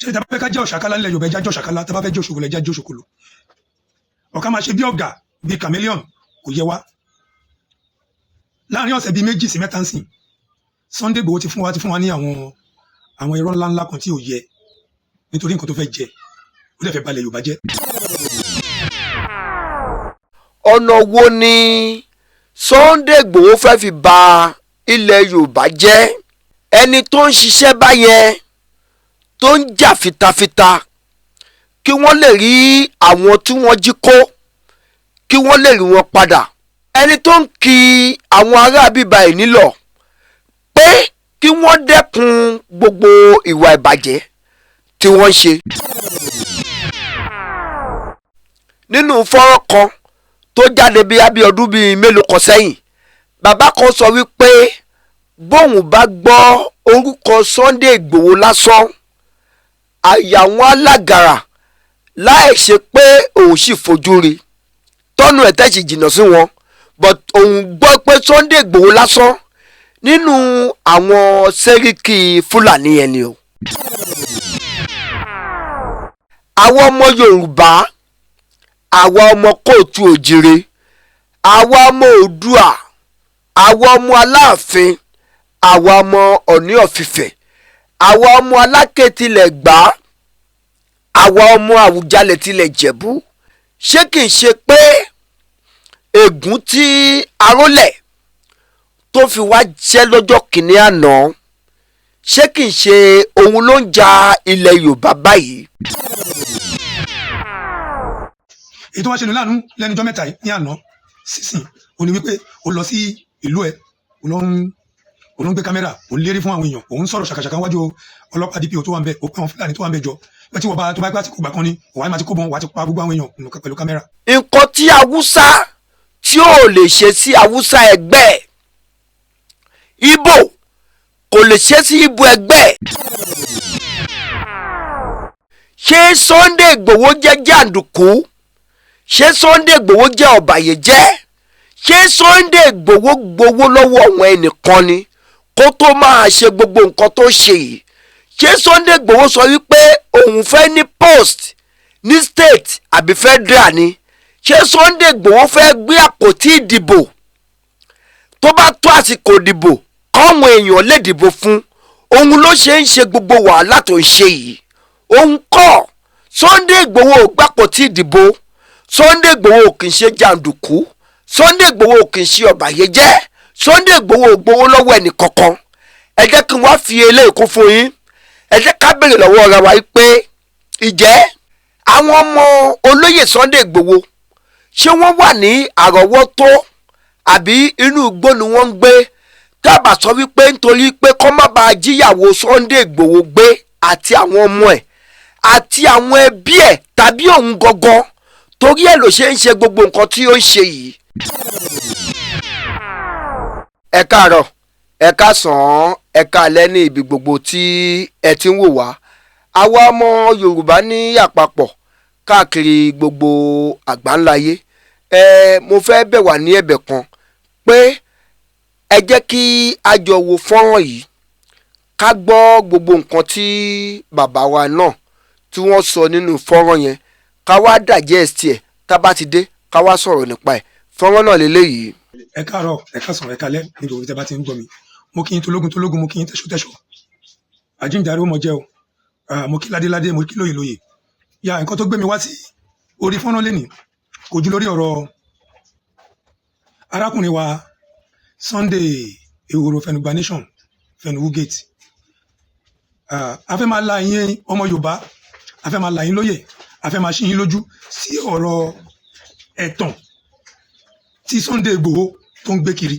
ṣé tá bá fẹ́ ká jẹ́ ọ̀ṣàkálá nílẹ̀ Yorùbá ẹja jẹ́ ọ̀ṣàkálá, tá bá fẹ́ jẹ́ òṣogolo ẹja jẹ́ òṣogolo. Ọ̀ká máa ṣe bí ọ̀gà bí chameleon kò yẹ wá. Láàárín ọ̀sẹ̀ bíi 2 sí 3 ń sìn, Sunday Igboho ti fún wa ní àwọn irọ́ ńláńlá kan tí ò yẹ nítorí nǹkan tó fẹ́ jẹ ó dẹ̀ fẹ́ balẹ̀ Yorùbá jẹ́. ọ̀nà wo ni Sunday Igboho fẹ́ fi ba ilẹ̀ Yorùbá jẹ́? Ẹni tó ń ṣiṣẹ́ báyẹn tó ń jà fitafita kí wọ́n lè rí àwọn tí wọ́n jí kó kí wọ́n lè rí wọn padà. Ẹni tó ń kì àwọn ará bíbá ẹ̀ nílọ̀ pé kí wọ́n dẹ́kun gbogbo ìwà ìbàjẹ́ tí wọ́n ń ṣe. Nínú fọ́nrán kan tó jáde bí ọdún bíi mélòó kan sẹ́yìn, bàbá kan sọ wípé bóun bá gbọ́ orúkọ Sunday Igboho lásán àyà wọn alágàrà láì ṣe pé òun sì fojú rí tọ́nù ẹ̀ tẹ́sí jìnnà sí wọn, but òun gbọ́ pé Sunday Igboho lásán nínú àwọn sẹ́ríkì Fúlàní yẹn ni o. Àwọn ọmọ Yorùbá, àwa ọmọ kóòtù òjìrè, àwa ọmọ Oòduà, àwa ọmọ Aláàfin, àwa ọmọ Ọ̀ọ̀ni of Ifẹ̀, àwa ọmọ Aláké tilẹ̀ Gbá, àwa ọmọ Àwùjalẹ̀ tilẹ̀ Jẹ̀bú, ṣé kìí ṣe pé ègún tí arólẹ̀ tó fi wá jẹ́ lọ́jọ́ kìíní àná ṣé kìí ṣe òun ló ń ja ilẹ̀ Yorùbá báyìí? Èyí tó wá ṣe ní láàánú lẹ́nu ọjọ́ mẹ́ta ní àná sísìn ó ní wípé ó lọ sí ìlú ẹ̀ òun ń gbé kámẹ́rà òun lérí fún àwọn èèyàn òun sọ̀rọ̀ ṣàkàṣàkà wájú ọlọ́pàá DPO tó wà ń bẹ̀ ó pé àwọn Fúlàní tó wà ń bẹ̀ jọ pé tí wọ́n bá tó bá gbá tí kò gbà kan ni òun á máa ti kó bọ́n wà á ti pa gbogbo àwọn èèyàn pẹ̀lú kámẹ́rà. Nǹkan tí Haúsá tí ò lè ṣe sí Haúsá ẹgbẹ́ Ìgbò kò lè ṣe sí Ìgbò ẹgbẹ́. Ṣé Sunday Igboho jẹ́ jàǹdùkú? Ṣé Sunday Igboho jẹ́ ọ̀bàyéjẹ́? Ṣé Sunday Igboho gbowó lọ́wọ́ àwọn ẹnìkan ni kó tó máa ṣe gbogbo nǹkan tó ṣe yìí? Ṣé Sunday Igboho sọ wípé òun fẹ́ ní post ní state àbí federal ni? Ṣé Sunday Igboho fẹ́ gbé àpótí ìdìbò tó bá tó àsìkò ìdìbò káwọn èèyàn lè dìbò fún? Òun ló ṣe ń ṣe gbogbo wàhálà tó ń ṣe yìí. Òun kọ́ Sunday Igboho ò gbàpótí ìdìbò. Sunday Igboho kì í ṣe jàǹdùkú. Sunday Igboho kì í ṣe ọ̀bàyéjẹ́. Sunday Igboho gbowó lọ́wọ́ ẹnì kankan. Ẹ jẹ́ kí wọ́n fi eléyìí kún fún yín. Ẹ jẹ́ ká béèrè lọ́wọ́ ara wa pé ìjẹ́ àwọn ọmọ olóyè Sunday Igboho ṣé wọ́n wà ní àrọ́wọ́tó àbí inú igbó ni wọ́n ń gbé? Tábà sọ wípé nítorí pé kọ́ má bàa jíyàwó Sunday Igboho gbé àti àwọn ọmọ ẹ̀ àti àwọn ẹbí ẹ̀ tàbí òun gangan torí ẹ̀ ló ṣe ń ṣe gbogbo nǹkan tí ó ń ṣe yìí. Ẹ káàárọ̀, ẹ káàsán, ẹ káalẹ́ ní ibi gbogbo tí ẹ ti ń wò wá. Àwa ọmọ Yorùbá ní àpapọ̀ káàkiri gbogbo àgbáńláyé mo fẹ́ bẹ̀ wá ní ẹ̀bẹ̀ kan pé ẹ jẹ́ kí a jọ wo fọ́nrán yìí ká gbọ́ gbogbo nǹkan tí bàbá wa náà tí wọ́n sọ nínú fọ́nrán yẹn ká wá digest ẹ̀ tá bá ti dé ká wá sọ̀rọ̀ nípa ẹ̀. Fọ́nrán náà lélẹ́yìí. Ẹ káàárọ̀, ẹ káàsán, ẹ káalẹ́ níbi òwe tẹ́ bá ti ń gbọ́ mi. Mo kí yín tológun, mo kí yín tẹ̀ṣọ́. Àjíǹde mo jẹ́ o. Mo kí ládéládé, mo kí lóyè. Ya nǹkan tó gbé mi wá sí orí fọ́nrán lénìí kò jù lórí ọ̀rọ̀ arákùnrin wa Sunday Igboho Fẹnugba Nation Fẹnuwu Gate. A fẹ́ máa la yín ọmọ Yorùbá, a fẹ́ máa la yín lóyè, a fẹ́ máa ṣí yín lójú sí ọ̀rọ̀ ẹ̀tàn tí Sunday Igboho tó ń gbé kiri.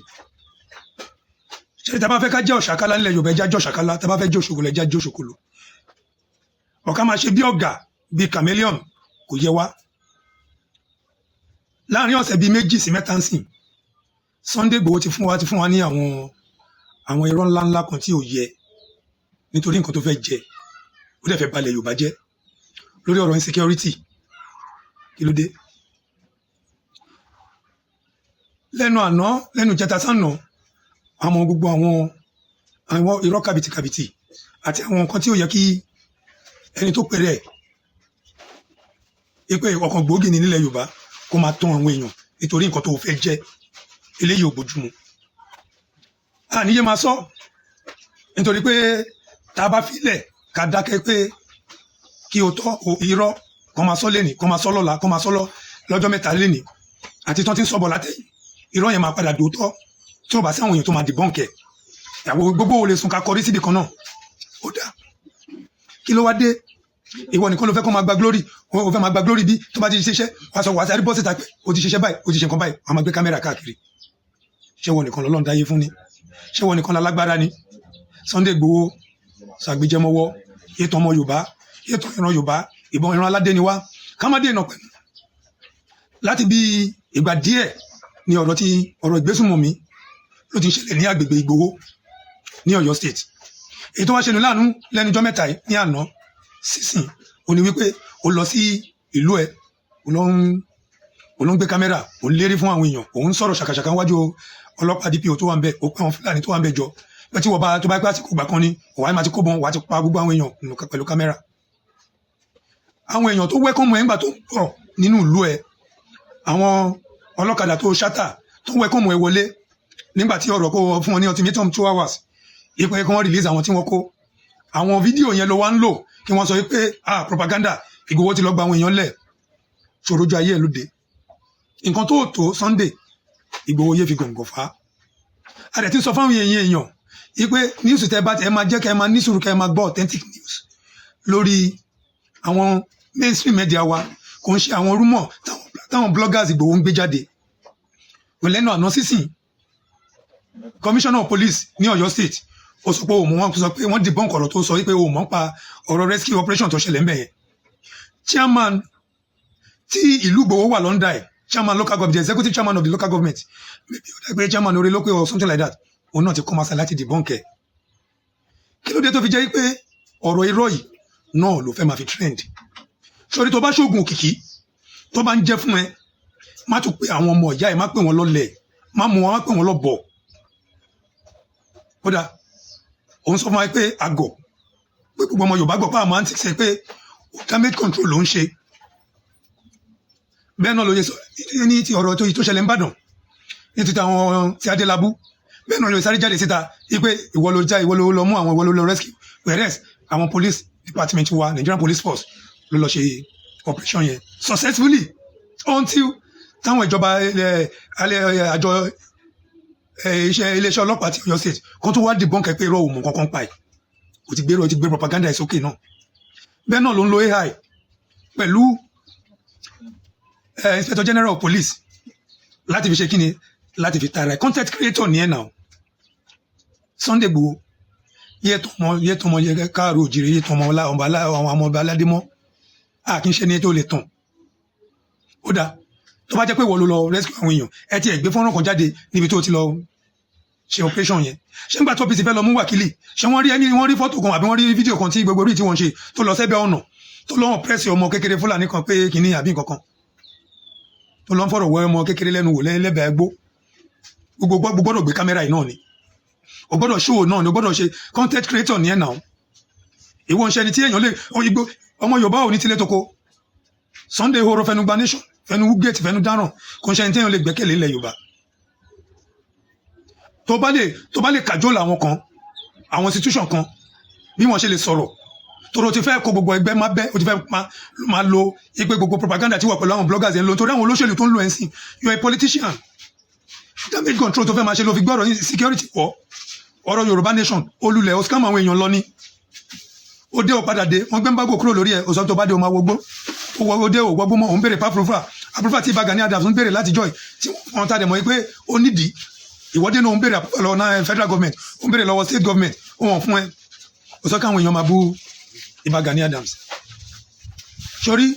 Ṣé tá bá fẹ́ ká jẹ́ ọ̀ṣàkálá nílẹ̀ Yorùbá ẹja jẹ́ ọ̀ṣàkálá, tá bá fẹ́ jẹ́ òṣogolo ẹja jẹ́ òṣogolo. Ọ̀ká máa ṣe bí ọ̀gà bí chameleon kò yẹ wá. Láàárín ọ̀sẹ̀ bíi 2 sí 3 ń sìn, Sunday Igboho ti fún wa ní àwọn irọ́ ńláńlá kan tí ò yẹ nítorí nǹkan tó fẹ́ jẹ ó dẹ̀ fẹ́ balẹ̀ Yorùbá jẹ́ lórí ọ̀rọ̀ insecurity. Kí ló dé? lẹ́nu ìjẹta sánà àwọn gbogbo àwọn irọ́ kàbìtìkàbìtì àti àwọn nǹkan tí ó yẹ kí ẹni tó pèrè ẹ̀ pé ọkàn gbòógì ní nílẹ̀ Yorùbá kó máa tán àwọn èèyàn nítorí nǹkan tó fẹ́ jẹ́ eléyìí ò bójúmu àníyé máa sọ nítorí pé tá a bá filẹ̀ ká dákẹ́ pé kí o tọ́ irọ́ kó máa sọ lẹ́nìí kó máa sọ lọ́la kó máa sọ lọ́jọ́ mẹ́ta lẹ́nìí àti tán ti ń sọ̀bọ̀ látẹ̀yìn irọ́ yẹn máa padà dòótọ́ tí ó bá sí àwọn èèyàn tó máa dìbọ́ǹkẹ̀ ìyàwó gbogbo ò lè sùn ká kọrí síbi kan náà ó dáa kí ló wá dé ìwọ nìkan ló fẹ́ kó máa gba glory o fẹ́ máa gba glory bí tó bá ti ṣiṣẹ́ wàá sọ wàá sáré bọ́ síta pé o ti ṣiṣẹ́ báyìí o ti ṣe nǹkan báyìí wàá máa gbé kámẹ́rà káàkiri ṣé wọn nìkan lọ́lọ́run dáyé fún ni ṣé wọn nìkan lálágbára ni Sunday Igboho ṣàgbéjẹmọwọ ètò ọmọ Yorùbá ètò ìran Yorùbá ìbọn ìran aládé ni wá ká má dènà pẹ̀lú láti bí ìgbà díẹ̀ ni ọ̀rọ̀ ìgbésùnmọ̀mí ló ti ń ṣẹlẹ̀ ní agbègbè Ìgbòho ní Ọ̀yọ́ state èyí tó wá ṣe ní láàánú lẹ́nujọ́ mẹ́ta ní àná sísìn ó ní wípé ó lọ sí ìlú ẹ̀ ó lọ ń gbé kámẹ́rà ó ń lérí fún àwọn èèyàn òun sọ̀rọ̀ ṣàkàṣàkà wájú ọlọ́pàá DPO tó wà ń bẹ̀ ó pẹ́ àwọn Fúlàní tó wà ń bẹ̀ jọ pé tí wọ́n bá tó bá pẹ́ àsìkò gbà kan ni òwá máa ti kó bọ́n wàá ti pa gbogbo àwọn èèyàn pẹ̀lú kámẹ́rà àwọn èèyàn tó wẹ́kọ̀mù ẹ̀ ńgbà tó ń pọ̀ nínú ìlú ẹ̀ àwọn ọlọ́kadà tó ṣátà tó wẹ́kọ̀mù ẹ̀ wọlé nígbà tí ọ̀rọ̀ kó fún wọn ní ultimatum 2 hours ipò kí wọ́n release àwọn tí wọ́n kó àwọn fídíò yẹn ló wá ń lò kí wọ́n sọ pé propaganda Ìgbòho ti lọ gba àwọn èèyàn lẹ̀ ṣòrojú ayé ẹ̀ lóde nǹkan tó tó Sunday Ìgbòho yé fi gọ̀ǹgọ̀ fà á a dẹ̀ ti sọ fáwọn èèyàn pé news tẹ́ bá ẹ máa jẹ́ kẹ́ ẹ máa ní sùúrù kẹ́ ẹ máa gbọ́ authentic news lórí àwọn mainstream media wa kò ń ṣe àwọn rumor táwọn bloggers Ìgbòho ń gbé jáde lẹ́nu àná sísìn commissioner of police ní Ọ̀yọ́ state ó sọ pé wọ́n sọ pé wọ́n dìbọn ọ̀rọ̀ tó sọ wípé òun mọ̀ pa ọ̀rọ̀ rescue operation tó ṣẹlẹ̀ ń bẹ̀ yẹn chairman tí ìlú Ìgbòho wà lọ́ndà ẹ̀ chairman local government the executive chairman of the local government maybe ó dàgbé chairman orí lókè or something like that òun náà ti kọ́ masa láti dìbọn kẹ̀ kí ló dé tó fi jẹ́ pé ọ̀rọ̀ irọ́ yìí náà ló fẹ́ máa fi trend sórí tó bá ṣoògùn òkìkí tó bá ń jẹ́ fún ẹ má tún pé àwọn ọmọ ìyá ẹ má pè wọ́n lọ́lẹ̀ má mú wọn má pè wọ́n lọ́bọ̀ kódà òun sọ fún wa pé àgọ̀ pé gbogbo ọmọ Yorùbá gbọ́ pé àmọ́ àǹtí ṣe pé damage control ló ń ṣe bẹ́ẹ̀ náà ló yẹ sọ ní ti ọ̀rọ̀ tó ṣẹlẹ̀ ń bàdàn ní ti àwọn ti Adélabú bẹ́ẹ̀ náà ló sáré jáde síta pé ìwọ ló lọ mú àwọn ìwọ ló lọ rescue whereas àwọn police department wa Nigerian Police Force ló lọ ṣe operation yẹn successfully until táwọn ìjọba àjọ iléeṣẹ́ ọlọ́pàá ti Ọ̀yọ́ state kan tó wá dìbọn kẹ́ pé irọ́ òmù kankan pa ẹ̀ ó ti gbé propaganda ẹ̀ sókè náà bẹ́ẹ̀ náà ló ń lo AI pẹ̀lú inspector general of police láti fi ṣe kíni láti fi tara ẹ̀ content creator ní ẹ̀ náà Sunday Igboho yẹ tọmọ yẹ káàró òjìrì yẹ tọmọ àwọn ọmọ ọba aládé mọ́ kì í ṣe ní tó lè tàn ó dáa tó bá jẹ́ pé wọ́n ló lọ rescue àwọn èèyàn ẹ ti ẹ̀ gbé fọ́nrán kan jáde níbi tó ti lọ ṣe operation yẹn ṣé nígbà tó PDP fẹ́ lọ mú wákìlì ṣé wọ́n rí fọ́tò kan àbí wọ́n rí fídíò kan tí gbogbo orí tí wọ́n ṣe tó lọ sẹ́bẹ̀ ọ̀nà tó lọ́wọ́ pẹ́ẹ́sì ọmọ kékeré Fúlàní kan pé kínní àbí nǹkan kan tó lọ́ ń fọ̀rọ̀ wọ ọmọ kékeré lẹ́nu wò lẹ́bẹ̀ẹ́ gbó gbogbo gbọ́dọ̀ gbé kámẹ́rà yìí náà ni o gbọ́dọ̀ show náà ni o gbọ́dọ̀ ṣe content creator ní ẹ̀ náà ìwọ ń ṣe ni tí èèyàn lè ọmọ Yorùbá ò ní tilẹ̀ tó ko Sunday Igboho fẹnu gba nation fẹnu gate fẹnu dáràn kò ń ṣe ní téèyàn lè gbẹ́kẹ̀lé ilẹ̀ Yorùbá tó bá lè kàjọ́ làwọn kan àwọn institution kan bí wọ́n ṣe lè sọ̀rọ̀ tòrò ti fẹ́ kó gbogbo ẹgbẹ́ má bẹ́ o ti fẹ́ máa lo ipe gbogbo propaganda tí wà pẹ̀lú àwọn bloggers ẹ̀ ń lo torí àwọn olóṣèlú tó ń lo ẹ̀ ń sìn you are a politician damage control tó fẹ́ máa ṣe ló fi gbọ́rọ̀ security wọ́ ọ̀rọ̀ Yorùbá nation olùlẹ̀ ó scam àwọn èèyàn lọ ní ó dé ó padà dé wọ́n gbé ń bágò kúrò lórí ẹ̀ ó sọ tó bá dé ó máa wọgbó ó dé ó wọgbó mọ́ òun béèrè approval tí Gani Adams ń béèrè láti joy tí wọ́n ta dẹ̀ mọ́ pé ó nídìí ìwọ́dé náà ń béèrè lọ́wọ́ federal government ó ń béèrè lọ́wọ́ state government ó wọ̀n fún ẹ ó sọ káwọn èèyàn máa bú Gani Adams sórí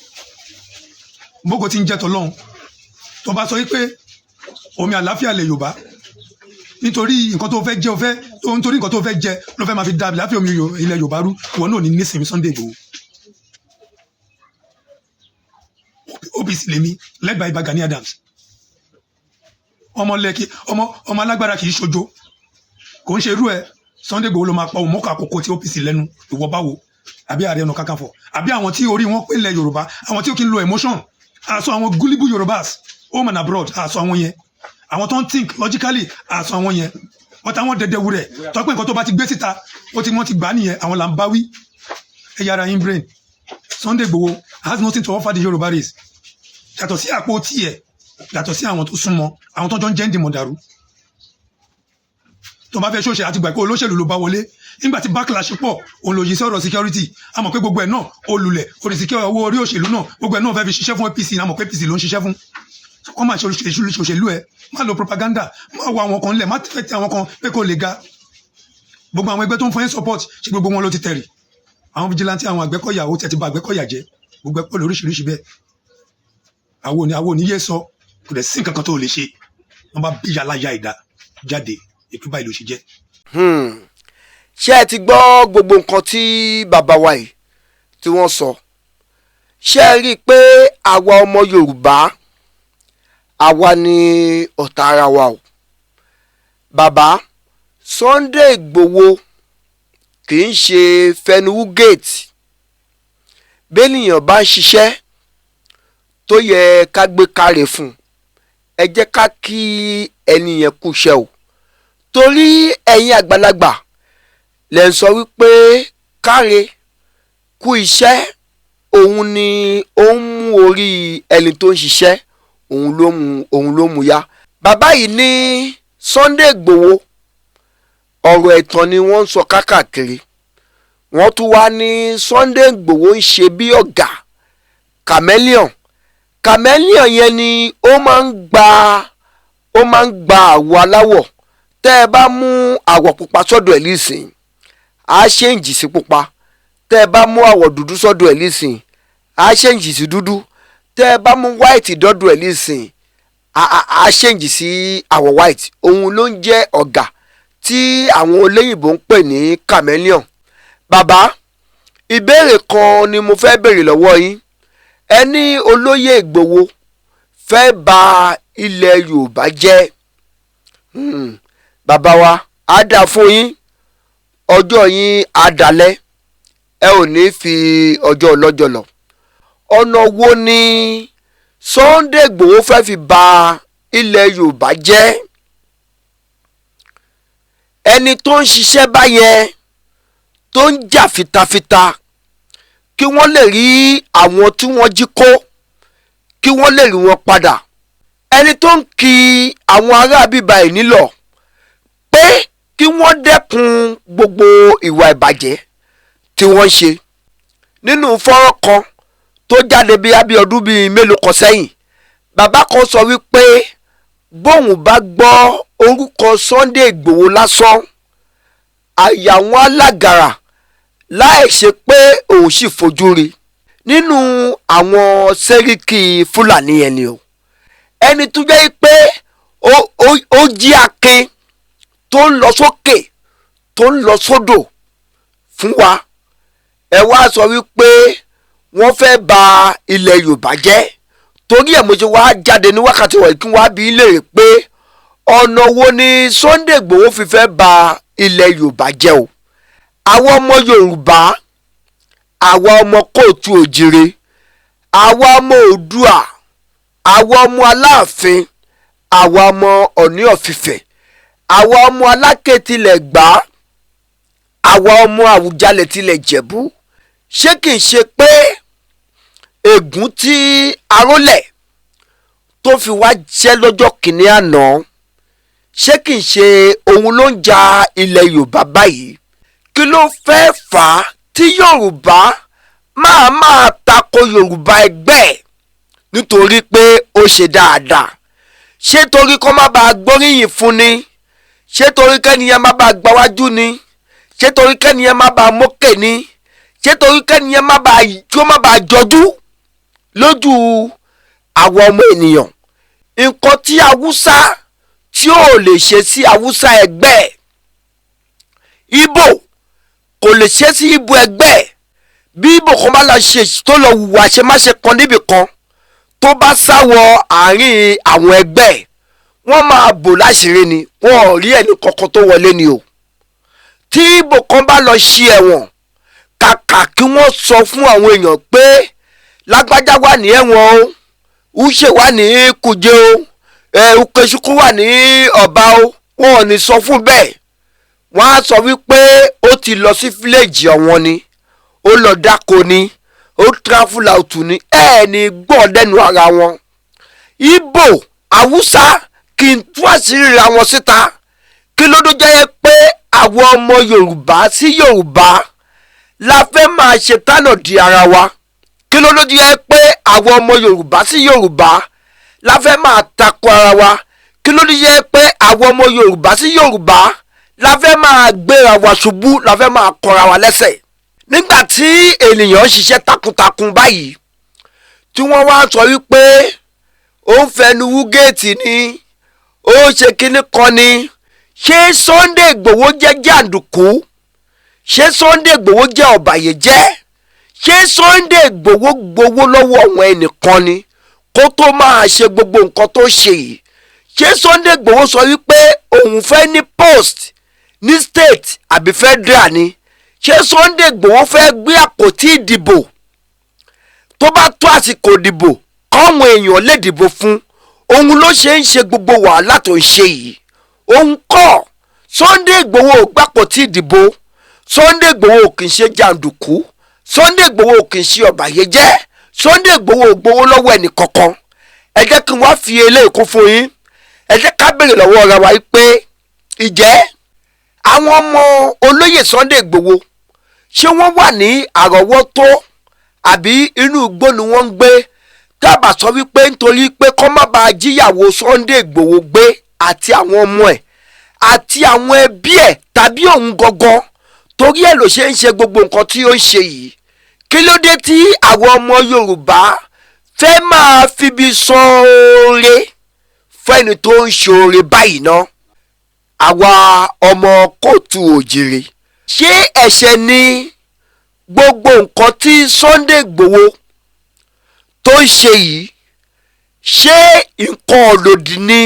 bógo ti ń jẹ́ tọ́lọ́hún tó bá sọ pé omi àlàáfíà lè Yorùbá nítorí nǹkan tó fẹ́ jẹ nítorí nǹkan tó fẹ́ jẹ ló fẹ́ máa fi dábìlì láfíà omi ilẹ̀ Yorùbá rú ìwọ náà ní nísìnyí Sunday Igboho OPC lèmi led by Gani Adams ọmọ alágbára kì í ṣojo kò ń ṣe irú ẹ Sunday Igboho ló máa pa òun mọ́kà àkókò tí OPC lẹ́nu ìwọ báwo àbí Ààrẹ Ọ̀nà Kakanfò àbí àwọn tí orí wọn pé ilẹ̀ Yorùbá, àwọn tí ó kì í lo emotion, àṣọ àwọn gullible Yorùbás home and abroad, àṣọ àwọn yẹn, àwọn tó ń think logically, àṣọ àwọn yẹn, wọ́n táwọn dẹ̀dẹ̀ wúrẹ̀ tó pé nǹkan tó bá ti gbé síta wọ́n ti gbà nìyẹn, àwọn là ń bá wí. ẹ yára yín brain. Sunday Igboho has nothing to offer the Yorùbá race yàtọ̀ sí àpò tiẹ̀, yàtọ̀ sí àwọn tó súnmọ́, àwọn tó jọ ń jẹ́ ń dìmọ̀ dàrú. tó bá fẹ́ ṣòṣe àti gbà pé olóṣèlú ló bá wọlé, nígbà tí backlash pọ̀ òun lòyìn sí ọ̀rọ̀ security, a mọ̀ pé gbogbo ẹ̀ náà olùlẹ̀ oríṣiríṣi owó orí òṣèlú náà gbogbo ẹ̀ náà fẹ́ fi ṣiṣẹ́ fún APC, a mọ̀ pé APC ló ń ṣiṣẹ́ fún. wọ́n máa ṣe òṣèlú ẹ̀, má lo propaganda, má wọ àwọn kan lẹ̀, má fẹ́ ti àwọn kan pé kò lè ga. gbogbo àwọn ẹgbẹ́ tó ń fún yín support ṣe gbogbo wọn ló ti tẹ̀rì. àwọn vigilante, àwọn Àgbẹ̀kọ̀yà ó ti bà Àgbẹ̀kọ̀yà jẹ́, gbogbo ẹ̀ pọ̀ lóríṣiríṣi bẹ́ẹ̀. àwọn òní yé sọ kò dẹ̀ sí nǹkan kan tó lè ṣe, wọ́n bá bí yàrá ya ìdá jáde ètò báyìí ló ṣe jẹ́. ṣé ẹ ti gbọ́ gbogbo nǹkan tí bàbá wa yìí tí wọ́n sọ? ṣé ẹ rí i pé àwa ọmọ Yorùbá àwa ni ọ̀tá ara wa o. bàbá Sunday Igboho kì í ṣe fẹnuwú gate. bẹ́ẹ̀nìyàn bá ń ṣiṣẹ́ tó yẹ ká gbé kárẹ̀ fún un, ẹ jẹ́ ká kí ẹni yẹn kú iṣẹ́ o. torí ẹ̀yin àgbàlagbà lẹ ń sọ wípé káre kú iṣẹ́, òun ni ó ń mú orí ẹni tó ń ṣiṣẹ́, òun ló mú yá. bàbá yìí ní Sunday Igboho ọ̀rọ̀ ẹ̀tàn ni wọ́n ń sọ káàkiri. wọ́n tún wá ní Sunday Igboho ń ṣe bí ọ̀gá chameleon. chameleon yẹn ni ó máa ń gba àwọ̀ aláwọ̀. tẹ́ ẹ bá mú àwọ̀ pupa sọ́dọ̀ ẹ̀ lísìn, á ṣéǹjì sí pupa. tẹ́ ẹ bá mú àwọ̀ dúdú sọ́dọ̀ ẹ̀ lísìn, á ṣéǹjì sí dúdú. tẹ́ ẹ bá mú white dọ́dọ̀ ẹ̀ lísìn, á ṣéǹjì sí àwọ̀ white. òun ló ń jẹ́ ọ̀gá tí àwọn olóyìnbó ń pè ní chameleon. bàbá, ìbéèrè kan ni mo fẹ́ béèrè lọ́wọ́ yín. ẹni olóyè Ìgbòho fẹ́ bà ilẹ̀ Yorùbá jẹ́. bàbá wa á dà fún yín, ọjọ́ yín á dalẹ̀, ẹ ò ní fi ọjọ́ ọlọ́jọ́ lọ. ọ̀nà wo ni Sunday Igboho fẹ́ fi bà ilẹ̀ Yorùbá jẹ́? ẹni tó ń ṣiṣẹ́ báyẹn, tó ń jà fitafita kí wọ́n lè rí àwọn tí wọ́n jí kó, kí wọ́n lè rí wọn padà. ẹni tó ń kí àwọn ará bíbá ẹ̀ nílọ̀ pé kí wọ́n dẹ́kun gbogbo ìwà ìbàjẹ́ tí wọ́n ṣe. nínú fọ́nrán kan tó jáde bí ọdún bíi mélòó kan sẹ́yìn, bàbá kan sọ wípé bóun bá gbọ́ orúkọ Sunday Igboho lásán, àyà wọn alágàrà láì ṣe pé òun sì fojú rí. nínú àwọn sẹ́ríkì Fúlàní yẹn ni o, ẹni tó jẹ́ pé ó jí akin tó ń lọ sókè tó ń lọ sódò fún wa. ẹ wá sọ wípé wọ́n fẹ́ bà ilẹ̀ Yorùbá jẹ́. torí ẹ̀ mo ṣe wá jáde ní wákàtí wọ̀nyí kí wọ́n á bi í léèrè pé ọ̀nà wo ni Sunday Igboho fi fẹ́ bà ilẹ̀ Yorùbá jẹ́ o. àwọn ọmọ Yorùbá, àwa ọmọ kóòtù òjìrè, àwa ọmọ Oòduà, àwa ọmọ Aláàfin, àwa ọmọ Ọ̀ọ̀ni of Ifẹ̀, àwa ọmọ Aláké tilẹ̀ Ẹ̀gbá, àwa ọmọ Àwùjalẹ̀ tilẹ̀ Ìjẹ̀bú. ṣé kìí ṣe pé ègún tí Arólẹ̀ tó fi wá jẹ́ lọ́jọ́ kìíní àná, ṣé kìí ṣe òun ló ń ja ilẹ̀ Yorùbá báyìí? kí ló fẹ́ fà á tí Yorùbá máa tako Yorùbá ẹgbẹ́ ẹ̀ nítorí pé ó ṣe dáadáa? ṣé torí kó má bàa gbóríyìn fún ni? ṣé torí kẹ́niyẹn má bàa gbáwájú ni? ṣé torí kẹ́niyẹn má bàa mókè ni? ṣé torí kẹ́niyẹn má bàa jọjú lójú àwọn ọmọ ènìyàn? nǹkan tí Haúsá tí ò lè ṣe sí Haúsá ẹgbẹ́ ẹ̀, Ìgbò kò lè ṣe sí Ìgbò ẹgbẹ́ ẹ̀. bí Ìgbò kan bá lọ ṣe tó lọ hùwà àṣemáṣe kan níbì kan, tó bá sáwọ àárín àwọn ẹgbẹ́ ẹ̀, wọ́n máa bò láṣìírí ni, wọn ò rí ẹni kankan tó wọlé ni o. tí Ìgbò kan bá lọ ṣí ẹ̀wọ̀n kàkà kí wọ́n sọ fún àwọn èèyàn pé lágbájá wà ní ẹ̀wọ̀n o, Uche wà ní Kuje o, Ukechukwu wà ní Ọ̀bá o, wọn ò ní sọ fún bẹ́ẹ̀. Wọ́n á sọ wípé ó ti lọ sí fíléèjì ọ̀wọ́n ni, ó lọ dáko ni, ó travel out ni, ní gbọ́ lẹ́nu ara wọn. Ìgbò, Haúsá kì í tú àṣírí ra wọn síta. Kí ló dé jẹ́ pé àwọn ọmọ Yorùbá sí Yorùbá la fẹ́ máa ṣe tánà di ara wa? Kí ló dé jẹ́ pé àwọn ọmọ Yorùbá sí Yorùbá la fẹ́ máa tako ara wa? Kí ló dé jẹ́ pé àwọn ọmọ Yorùbá sí Yorùbá la fẹ́ máa gbéra wa ṣubú, la fẹ́ máa kọra wa lẹ́sẹ̀? Nígbà tí ènìyàn ń ṣiṣẹ́ takuntakun báyìí tí wọ́n wá sọ wípé ó ń fẹnu wú géètì ni, ó ṣe kinní kan ni, ṣé Sunday Igboho jẹ́ jàǹdùkú? Ṣé Sunday Igboho jẹ́ ọ̀bàyéjẹ́? Ṣé Sunday Igboho gbowó lọ́wọ́ àwọn ẹnìkan ni kó tó máa ṣe gbogbo nǹkan tó ṣe yìí? Ṣé Sunday Igboho sọ wípé òun fẹ́ ní post ní state àbí federal ni? Ṣé Sunday Igboho fẹ́ gbé àpótí ìdìbò tó bá tó àsìkò ìdìbò káwọn èèyàn lè dìbò fún? Òun ló ṣe ń ṣe gbogbo wàhálà tó ń ṣe yìí. Òun kọ́ Sunday Igboho ò gbàpótí ìdìbò. Sunday Igboho kì í ṣe jàǹdùkú. Sunday Igboho kì í ṣe ọ̀bàyéjẹ́. Sunday Igboho ò gbowó lọ́wọ́ ẹnì kankan. Ẹ jẹ́ kí wọ́n fi eléyìí kún fún yín. Ẹ jẹ́ ká béèrè lọ́wọ́ ara wa pé ìjẹ́ àwọn ọmọ olóyè Sunday Igboho ṣé wọ́n wà ní àrọ́wọ́tó àbí inú igbó ni wọ́n ń gbé? Tábà sọ wípé nítorí pé kọ́ má bàa jíyàwó Sunday Igboho gbé àti àwọn ọmọ ẹ̀ àti àwọn ẹbí ẹ̀ tàbí òun gangan, torí ẹ̀ ló ṣe ń ṣe gbogbo nǹkan tí ó ń ṣe yìí. Kí ló dé tí àwọn ọmọ Yorùbá fẹ́ máa fibi sọ̀rọ̀ fẹ́ni tó ń ṣoore báyìí ná? Àwa ọmọ kóòtù òjìrì, ṣé ẹ̀ṣẹ̀ ni gbogbo nǹkan tí Sunday Igboho tó ń ṣe yìí? Ṣé nǹkan òlòdì ni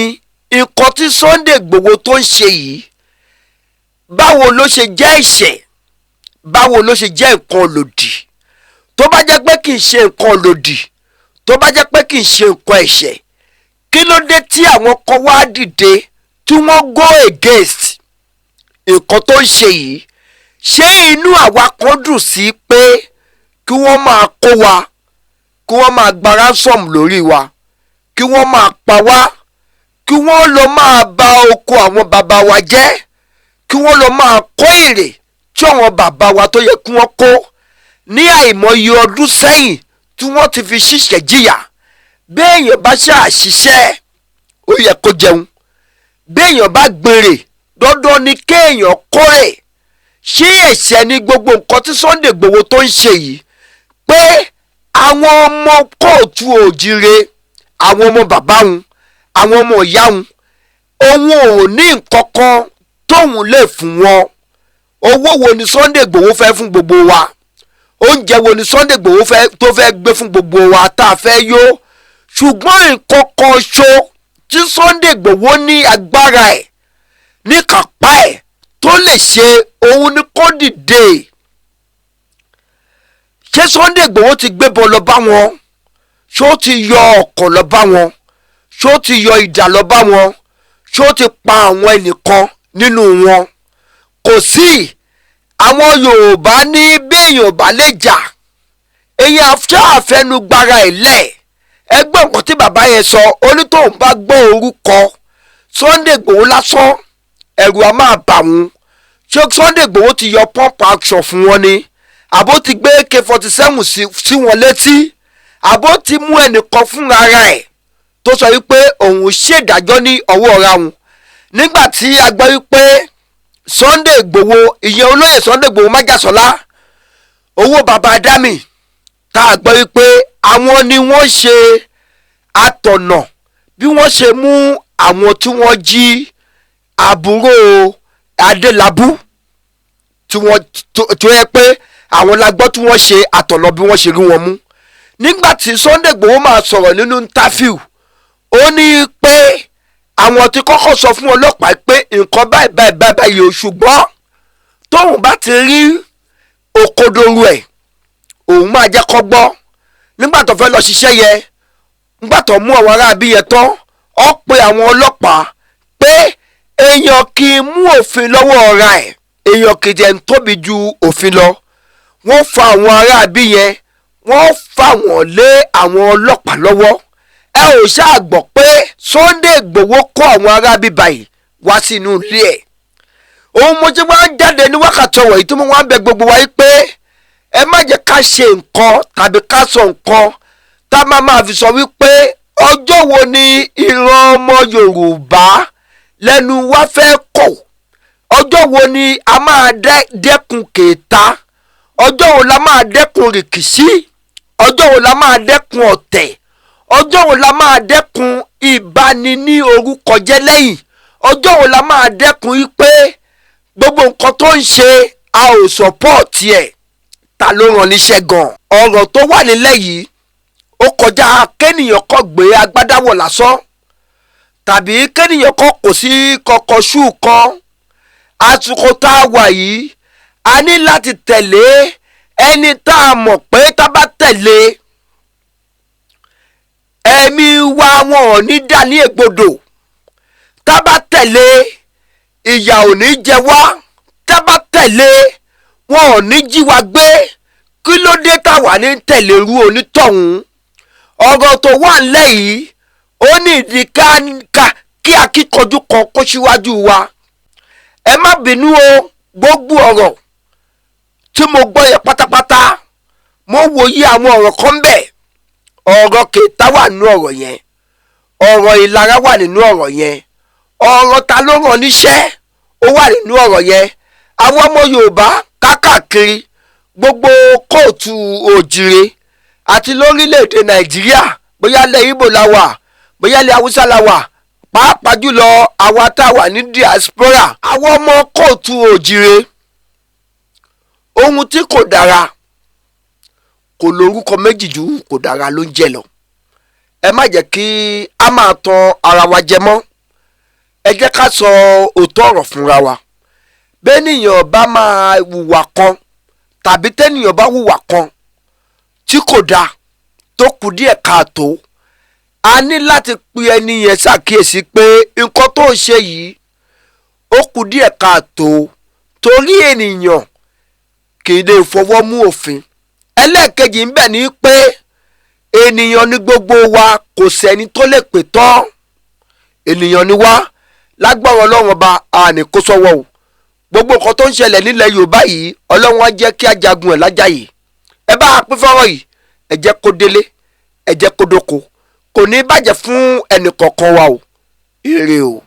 nǹkan tí Sunday Igboho tó ń ṣe yìí? Báwo ló ṣe jẹ́ ẹ̀ṣẹ̀? Báwo ló ṣe jẹ́ nǹkan òlòdì? Tó bá jẹ́ pé kì í ṣe nǹkan òlòdì, tó bá jẹ́ pé kì í ṣe nǹkan ẹ̀ṣẹ̀, kí ló dé tí àwọn kan wá dìde tí wọ́n go against nǹkan tó ń ṣe yìí? Ṣé inú àwa kan dùn sí pé kí wọ́n máa kó wa, kí wọ́n máa gba ransom lórí wa, kí wọ́n máa pa wá, kí wọ́n lọ máa ba oko àwọn bàbá wa jẹ́, kí wọ́n lọ máa kó èrè tí àwọn bàbá wa tó yẹ kí wọ́n kó ní àìmọye ọdún sẹ́yìn tí wọ́n ti fi ṣiṣẹ́ jìyà? Béèyàn bá ṣàṣìṣẹ́ ó yẹ kó jẹun. Béèyàn bá gbèrè dandan ni kéèyàn kórè. Ṣé ẹ̀ṣẹ̀ ni gbogbo nǹkan tí Sunday Igboho tó ń ṣe yìí? Pé àwọn ọmọ kóòtù òjìrè, àwọn ọmọ bàbá wọn, àwọn ọmọ ìyá wọn, òun ò ní nǹkan kan tóun lè fún wọn. Owó wo ni Sunday Igboho fẹ́ fún gbogbo wa? Oúnjẹ wo ni Sunday Igboho tó fẹ́ gbé fún gbogbo wa tá a fẹ́ yó? Ṣùgbọ́n nǹkan kan ṣo tí Sunday Igboho ní agbára ẹ̀, ní kápá ẹ̀ tó lè ṣe, òun ni kó dìde. Ṣé Sunday Igboho ti gbébọn lọ bá wọn? Ṣó ti yọ ọ̀kọ̀ lọ bá wọn? Ṣó ti yọ idà lọ bá wọn? Ṣó ti pa àwọn ẹnìkan nínú wọn? Kò sí. Àwọn Yorùbá ní béèyàn bá lè jà, èyí àfẹnugbára ẹ̀ lẹ̀. Ẹgbẹ́ nǹkan tí bàbá yẹn sọ, ó ní tóun bá gbọ́ orúkọ Sunday Igboho lásán ẹ̀rù á máa bà wọ́n. Ṣé Sunday Igboho ti yọ pump action fún wọn ni? Àbó ti gbé AK-47 sí wọn létí? Àbó ti mú ẹnìkan fún ara ẹ̀ tó sọ wípé òun ṣèdájọ́ ní ọwọ́ ọ̀ra wọn? Nígbà tí a gbọ́ wípé Sunday Igboho, ìyẹn olóyè Sunday Igboho Májàsọ́lá, owó bàbá Dámì, tá a gbọ́ wípé àwọn ni wọ́n ṣe atọ̀nà bí wọ́n ṣe mú àwọn tí wọ́n jí àbúrò Adélabú, tí yẹ pé àwọn la gbọ́ tí wọ́n ṣe atọ̀nà bí wọ́n ṣe rí wọn mú. Nígbà tí Sunday Igboho máa sọ̀rọ̀ nínú interview, ó ní pé àwọn ti kọ́kọ́ sọ fún ọlọ́pàá pé nǹkan báyìí o, ṣùgbọ́n tóun bá ti rí òkodoro ẹ̀ òun máa jẹ́ kó gbọ́ nígbà tó fẹ́ lọ ṣiṣẹ́ yẹn nígbà tó mú àwọn aráabí yẹn tán ó pe àwọn ọlọ́pàá pé èèyàn kì í mú òfin lọ́wọ́ ọ̀ra ẹ̀ èèyàn kì í jẹ́ ń tóbi ju òfin lọ wọ́n fa àwọn aráabí yẹn wọ́n fà wọ́n lé àwọn ọlọ́pàá lọ́wọ́ ẹ ò ṣáà gbọ́ pé Sunday Igboho kó àwọn aráabí báyìí wá sínú ilé ẹ̀ òun mo ti wá ń jáde ní wákàtí ọ̀wọ̀ yìí tí mo wá ń bẹ gbogbo wa yìí pé ẹ má jẹ́ ká ṣe nǹkan tàbí ká sọ nǹkan tá a máa fi sọ wípé ọjọ́ wo ni ìran ọmọ Yorùbá lẹ́nu wa fẹ́ kọ̀ ọjọ́ wo ni a máa dẹ́kun kèéta ọjọ́ wo la máa dẹ́kun rìkìsí ọjọ́ wo la máa dẹ́kun ọ̀tẹ̀ ọjọ́ wo la máa dẹ́kun ìbani ní orúkọ jẹ́ lẹ́yìn ọjọ́ wo la máa dẹ́kun yìí pé gbogbo nǹkan tó ń ṣe a ò sọ́pọ̀tì ẹ̀ ta ló rán níṣẹ́ gan ọ̀rọ̀ tó wà nílẹ̀ yìí ó kọjá kéèyàn kọ́ gbé agbádáwọ̀ lásán tàbí kéèyàn kọ́ kò sí kọ̀kọ̀ ṣú kan àsìkò tá a wà yìí a ní láti tẹ̀lé ẹni tá a mọ̀ pé tá a bá tẹ̀lé ẹ̀mí wa wọn ò ní dà ní ègbodò tá a bá tẹ̀lé ìyà ò ní jẹ wá tá a bá tẹ̀lé wọn ò ní jí wa gbé kí ló dé táwa ní tẹ̀lé irú onítọ̀hún ọ̀rọ̀ tó wà nílẹ̀ yìí ó ní ìdí kí akíkanjú kan kó síwájú wa ẹ má bínú o gbogbo ọ̀rọ̀ tí mo gbọ́ yẹn pátápátá mo wòye àwọn ọ̀rọ̀ kan bẹ̀ ọ̀rọ̀ kèéta wà nínú ọ̀rọ̀ yẹn ọ̀rọ̀ ìlara wà nínú ọ̀rọ̀ yẹn ọ̀rọ̀ ta ló rán níṣẹ́ ó wà nínú ọ̀rọ̀ yẹn àwọn ọmọ Yorùbá káàkiri gbogbo kóòtù òjìrè àti lórílẹ̀‐èdè Nàìjíríà bóyá ilẹ̀ Ìgbò la wà bóyá ilẹ̀ Haúsá la wà pàápàá jùlọ àwa tá a wà ní diaspora àwọn ọmọ kóòtù òjìrè ohun tí kò dára kò lórúkọ méjì ju kò dára ló ń jẹ lọ ẹ má jẹ́ kí a máa tan ara wa jẹ mọ́ ẹ jẹ́ ká sọ òótọ́ ọ̀rọ̀ fúnra wa bẹ́ẹ̀nìyàn bá máa hùwà kan tàbí tẹ́nìyàn bá hùwà kan tí kò dáa tó kù díẹ̀ káàtó a ní láti pe ẹni yẹn ṣàkíyèsí pé nǹkan tó ń ṣe yìí ó kù díẹ̀ káàtó torí ènìyàn kì í lè fọwọ́ mú òfin ẹlẹ́ẹ̀kejì ń bẹ ní pé ènìyàn ní gbogbo wa kò sẹ́ni tó lè pè tán ènìyàn ni wá lágbára Ọlọ́run ọba àní kó sọ́wọ́ o gbogbo nǹkan tó ń ṣẹlẹ̀ nílẹ̀ Yorùbá yìí Ọlọ́run á jẹ́ kí a jagun ẹ̀ lájàyè ẹ bá a pín fọ́rọ̀ yìí ẹ jẹ́ kó délé ẹ jẹ́ kó dóko kò ní bàjẹ́ fún ẹnì kọ̀ọ̀kan wa o ire o.